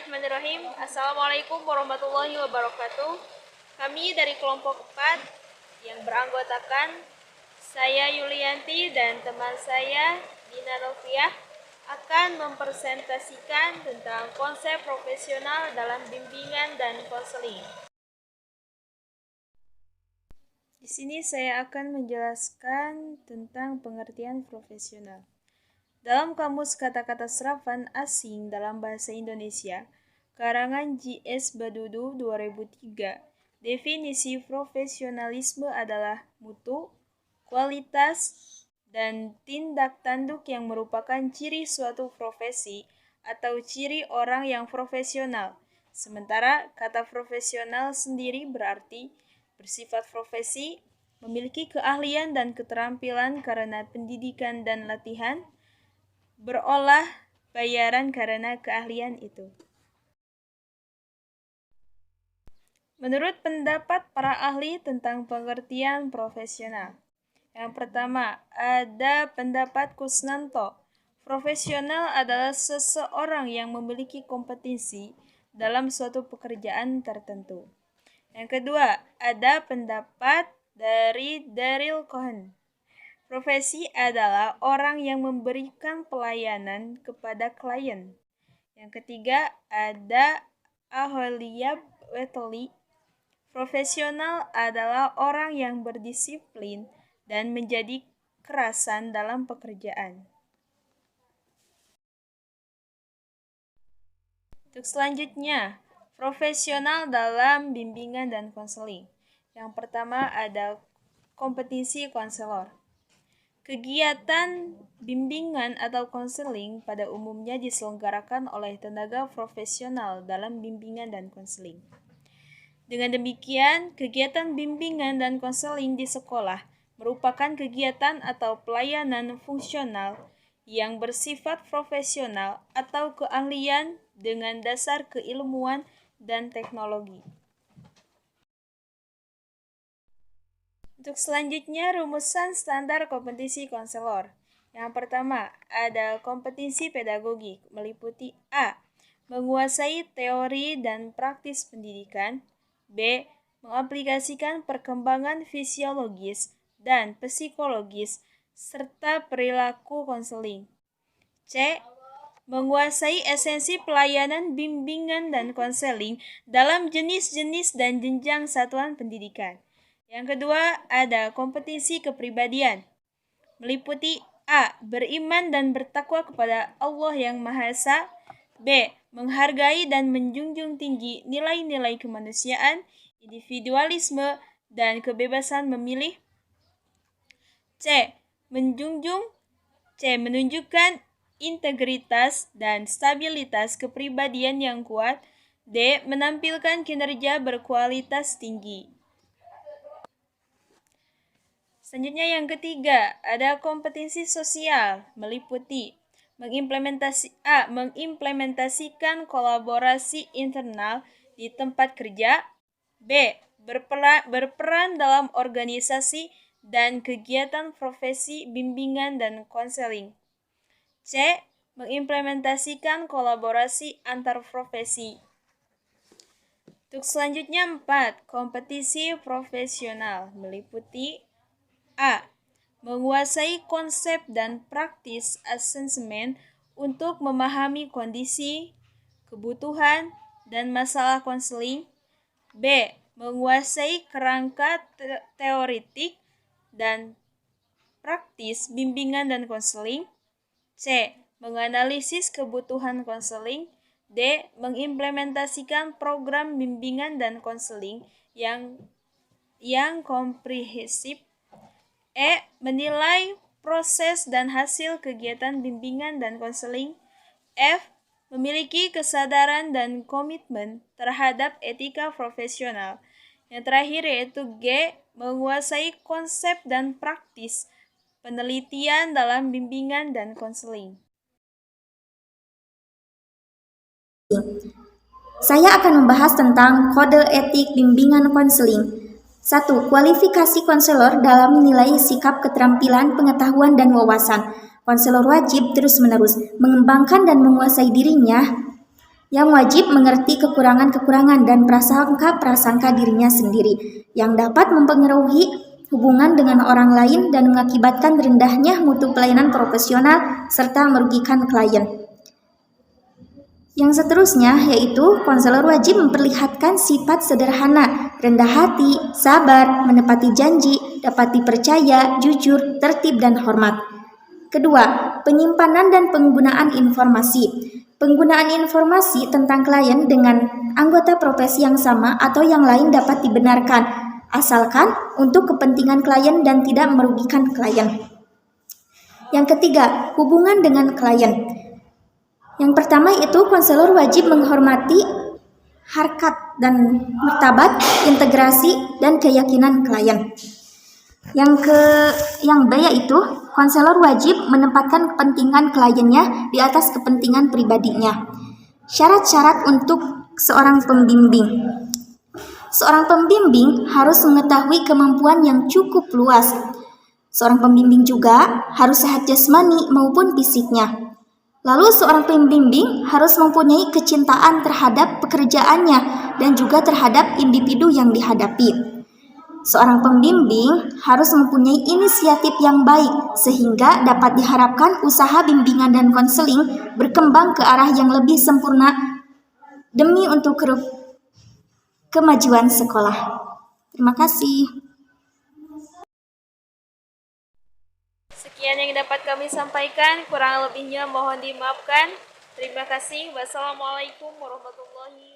Bismillahirrahmanirrahim. Assalamualaikum warahmatullahi wabarakatuh. Kami dari kelompok 4 yang beranggotakan saya Yulianti dan teman saya Dina Noviah akan mempresentasikan tentang konsep profesional dalam bimbingan dan konseling. Di sini saya akan menjelaskan tentang pengertian profesional. Dalam Kamus Kata-kata Serapan Asing dalam Bahasa Indonesia, karangan J.S. Badudu 2003, definisi profesionalisme adalah mutu, kualitas, dan tindak tanduk yang merupakan ciri suatu profesi atau ciri orang yang profesional. Sementara kata profesional sendiri berarti bersifat profesi, memiliki keahlian dan keterampilan karena pendidikan dan latihan, berolah bayaran karena keahlian itu. Menurut pendapat para ahli tentang pengertian profesional, yang pertama ada pendapat Kusnanto. Profesional adalah seseorang yang memiliki kompetensi dalam suatu pekerjaan tertentu. Yang kedua ada pendapat dari Daryl Cohen. Profesi adalah orang yang memberikan pelayanan kepada klien. Yang ketiga ada Aholia Weteli. Profesional adalah orang yang berdisiplin dan menjadi kerasan dalam pekerjaan. Untuk selanjutnya, profesional dalam bimbingan dan konseling. Yang pertama ada kompetisi konselor. Kegiatan bimbingan atau konseling pada umumnya diselenggarakan oleh tenaga profesional dalam bimbingan dan konseling. Dengan demikian, kegiatan bimbingan dan konseling di sekolah merupakan kegiatan atau pelayanan fungsional yang bersifat profesional atau keahlian dengan dasar keilmuan dan teknologi. Untuk selanjutnya, rumusan standar kompetisi konselor. Yang pertama, ada kompetisi pedagogik, meliputi A. Menguasai teori dan praktis pendidikan. B. Mengaplikasikan perkembangan fisiologis dan psikologis serta perilaku konseling. C. Menguasai esensi pelayanan bimbingan dan konseling dalam jenis-jenis dan jenjang satuan pendidikan. Yang kedua ada kompetisi kepribadian, meliputi A. Beriman dan bertakwa kepada Allah yang Maha Esa. B. Menghargai dan menjunjung tinggi nilai-nilai kemanusiaan, individualisme, dan kebebasan memilih. C. Menunjukkan integritas dan stabilitas kepribadian yang kuat. D. Menampilkan kinerja berkualitas tinggi. Selanjutnya yang ketiga, ada kompetensi sosial, meliputi mengimplementasikan kolaborasi internal di tempat kerja. B. Berperan dalam organisasi dan kegiatan profesi bimbingan dan konseling. C. Mengimplementasikan kolaborasi antar profesi. Untuk selanjutnya 4, kompetisi profesional, meliputi A. Menguasai konsep dan praktis asesmen untuk memahami kondisi, kebutuhan, dan masalah konseling. B. Menguasai kerangka teoritik dan praktis bimbingan dan konseling. C. Menganalisis kebutuhan konseling. D. Mengimplementasikan program bimbingan dan konseling yang komprehensif. E. Menilai proses dan hasil kegiatan bimbingan dan konseling. F. Memiliki kesadaran dan komitmen terhadap etika profesional. Yang terakhir yaitu G. Menguasai konsep dan praktis penelitian dalam bimbingan dan konseling. Saya akan membahas tentang kode etik bimbingan konseling. 1. Kualifikasi konselor dalam menilai sikap, keterampilan, pengetahuan, dan wawasan. Konselor wajib terus-menerus mengembangkan dan menguasai dirinya yang wajib mengerti kekurangan-kekurangan dan prasangka-prasangka dirinya sendiri yang dapat mempengaruhi hubungan dengan orang lain dan mengakibatkan rendahnya mutu pelayanan profesional serta merugikan klien. Yang seterusnya yaitu konselor wajib memperlihatkan sifat sederhana, rendah hati, sabar, menepati janji, dapat dipercaya, jujur, tertib, dan hormat. Kedua, penyimpanan dan penggunaan informasi. Penggunaan informasi tentang klien dengan anggota profesi yang sama atau yang lain dapat dibenarkan, asalkan untuk kepentingan klien dan tidak merugikan klien. Yang ketiga, hubungan dengan klien. Yang pertama itu konselor wajib menghormati harkat dan martabat, integrasi, dan keyakinan klien. Yang B yaitu konselor wajib menempatkan kepentingan kliennya di atas kepentingan pribadinya. Syarat-syarat untuk seorang pembimbing. Seorang pembimbing harus mengetahui kemampuan yang cukup luas. Seorang pembimbing juga harus sehat jasmani maupun fisiknya. Lalu seorang pembimbing harus mempunyai kecintaan terhadap pekerjaannya dan juga terhadap individu yang dihadapi. Seorang pembimbing harus mempunyai inisiatif yang baik sehingga dapat diharapkan usaha bimbingan dan konseling berkembang ke arah yang lebih sempurna demi untuk kemajuan sekolah. Terima kasih. Sekian yang dapat kami sampaikan, kurang lebihnya mohon dimaafkan. Terima kasih. Wassalamualaikum warahmatullahi wabarakatuh.